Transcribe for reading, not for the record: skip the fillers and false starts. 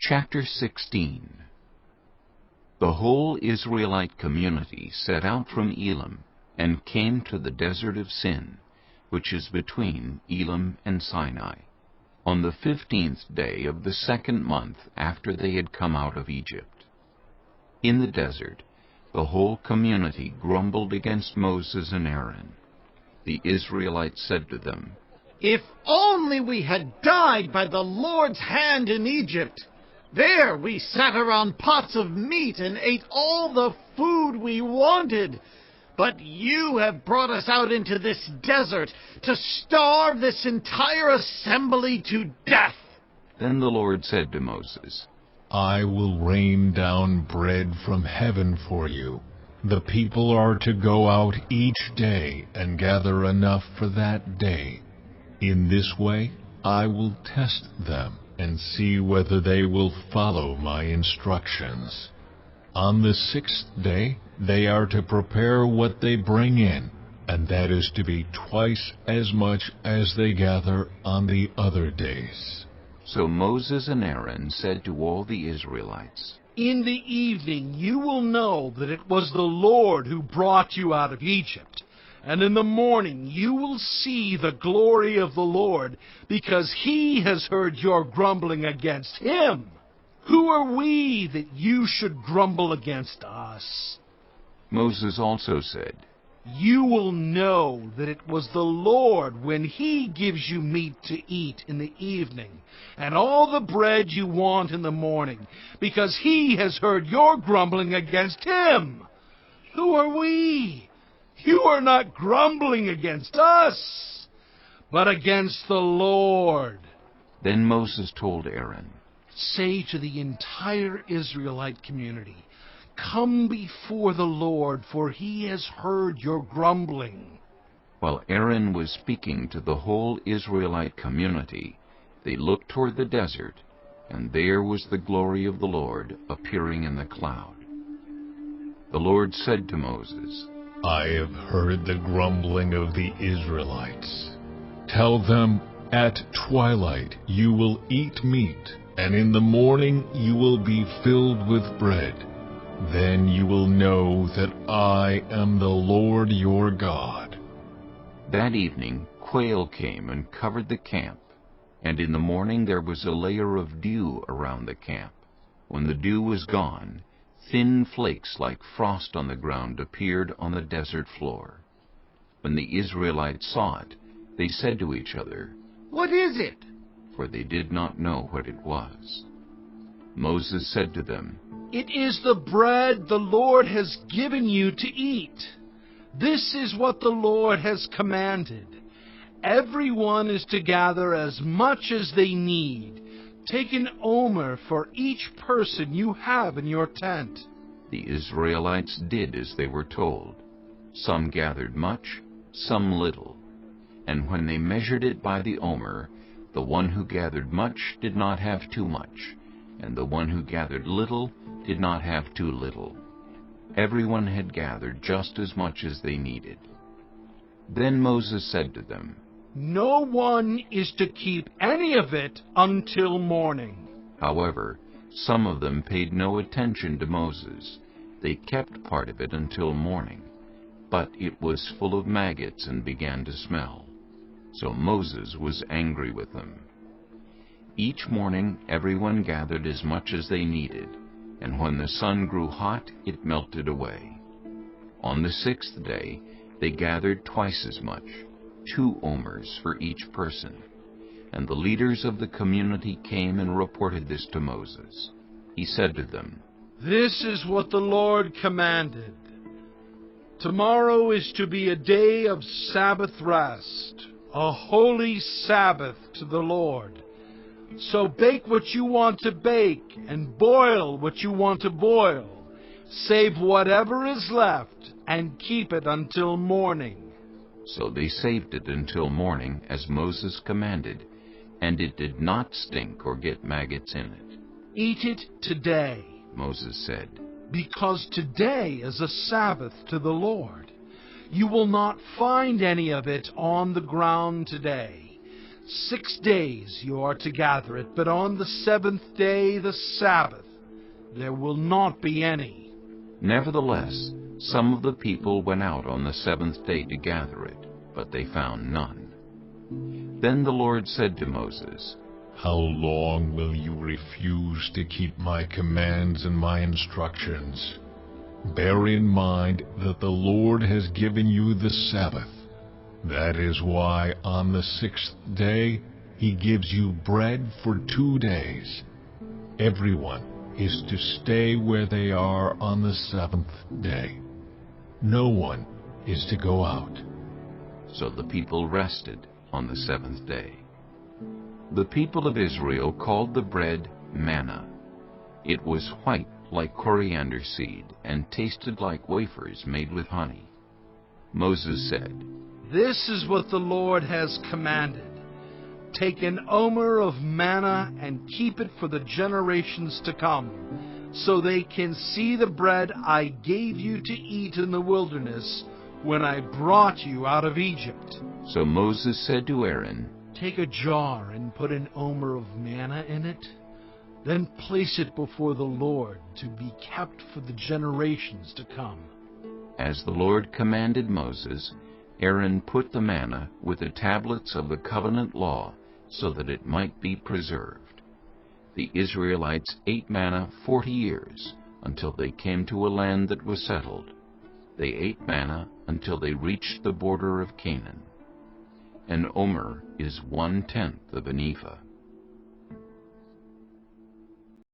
Chapter 16. The whole Israelite community set out from Elim, and came to the desert of Sin, which is between Elim and Sinai, on the 15th day of the 2nd month after they had come out of Egypt. In the desert, the whole community grumbled against Moses and Aaron. The Israelites said to them, "If only we had died by the Lord's hand in Egypt! There we sat around pots of meat and ate all the food we wanted. But you have brought us out into this desert to starve this entire assembly to death." Then the Lord said to Moses, I will rain down bread from heaven for you. The people are to go out each day and gather enough for that day. In this way I will test them and see whether they will follow my instructions. On the 6th day they are to prepare what they bring in, and that is to be twice as much as they gather on the other days. So Moses and Aaron said to all the Israelites, "In the evening you will know that it was the Lord who brought you out of Egypt. And in the morning you will see the glory of the Lord, because he has heard your grumbling against him. Who are we that you should grumble against us?" Moses also said, "You will know that it was the Lord when he gives you meat to eat in the evening, and all the bread you want in the morning, because he has heard your grumbling against him. Who are we? You are not grumbling against us, but against the Lord." Then Moses told Aaron, "Say to the entire Israelite community, 'Come before the Lord, for he has heard your grumbling.'" While Aaron was speaking to the whole Israelite community, they looked toward the desert, and there was the glory of the Lord appearing in the cloud. The Lord said to Moses, I have heard the grumbling of the Israelites. Tell them, at twilight you will eat meat, and in the morning you will be filled with bread. Then you will know that I am the Lord your God. That evening quail came and covered the camp, and in the morning there was a layer of dew around the camp. When the dew was gone, thin flakes like frost on the ground appeared on the desert floor. When the Israelites saw it, they said to each other, "What is it?" For they did not know what it was. Moses said to them, "It is the bread the Lord has given you to eat. This is what the Lord has commanded. Everyone is to gather as much as they need. Take an omer for each person you have in your tent." The Israelites did as they were told. Some gathered much, some little. And when they measured it by the omer, the one who gathered much did not have too much, and the one who gathered little did not have too little. Everyone had gathered just as much as they needed. Then Moses said to them, "No one is to keep any of it until morning." However, some of them paid no attention to Moses. They kept part of it until morning, but it was full of maggots and began to smell. So Moses was angry with them. Each morning everyone gathered as much as they needed, and when the sun grew hot, it melted away. On the 6th day they gathered twice as much, 2 omers for each person. And the leaders of the community came and reported this to Moses. He said to them, "This is what the Lord commanded. Tomorrow is to be a day of Sabbath rest, a holy Sabbath to the Lord. So bake what you want to bake, and boil what you want to boil. Save whatever is left, and keep it until morning." So they saved it until morning, as Moses commanded, and it did not stink or get maggots in it. "Eat it today," Moses said, "because today is a Sabbath to the Lord. You will not find any of it on the ground today. 6 days you are to gather it, but on the 7th day, the Sabbath, there will not be any. Nevertheless, some of the people went out on the 7th day to gather it, but they found none. Then the Lord said to Moses, How long will you refuse to keep my commands and my instructions? Bear in mind that the Lord has given you the Sabbath. That is why on the 6th day he gives you bread for 2 days. Everyone is to stay where they are on the 7th day. No one is to go out. So the people rested on the 7th day. The people of Israel called the bread manna. It was white like coriander seed and tasted like wafers made with honey. Moses said, This is what the Lord has commanded. Take an omer of manna and keep it for the generations to come, so they can see the bread I gave you to eat in the wilderness when I brought you out of Egypt. So Moses said to Aaron, Take a jar and put an omer of manna in it. Then place it before the Lord to be kept for the generations to come. As the Lord commanded Moses, Aaron put the manna with the tablets of the covenant law so that it might be preserved. The Israelites ate manna 40 years until they came to a land that was settled. They ate manna until they reached the border of Canaan. An omer is 1/10 of an ephah.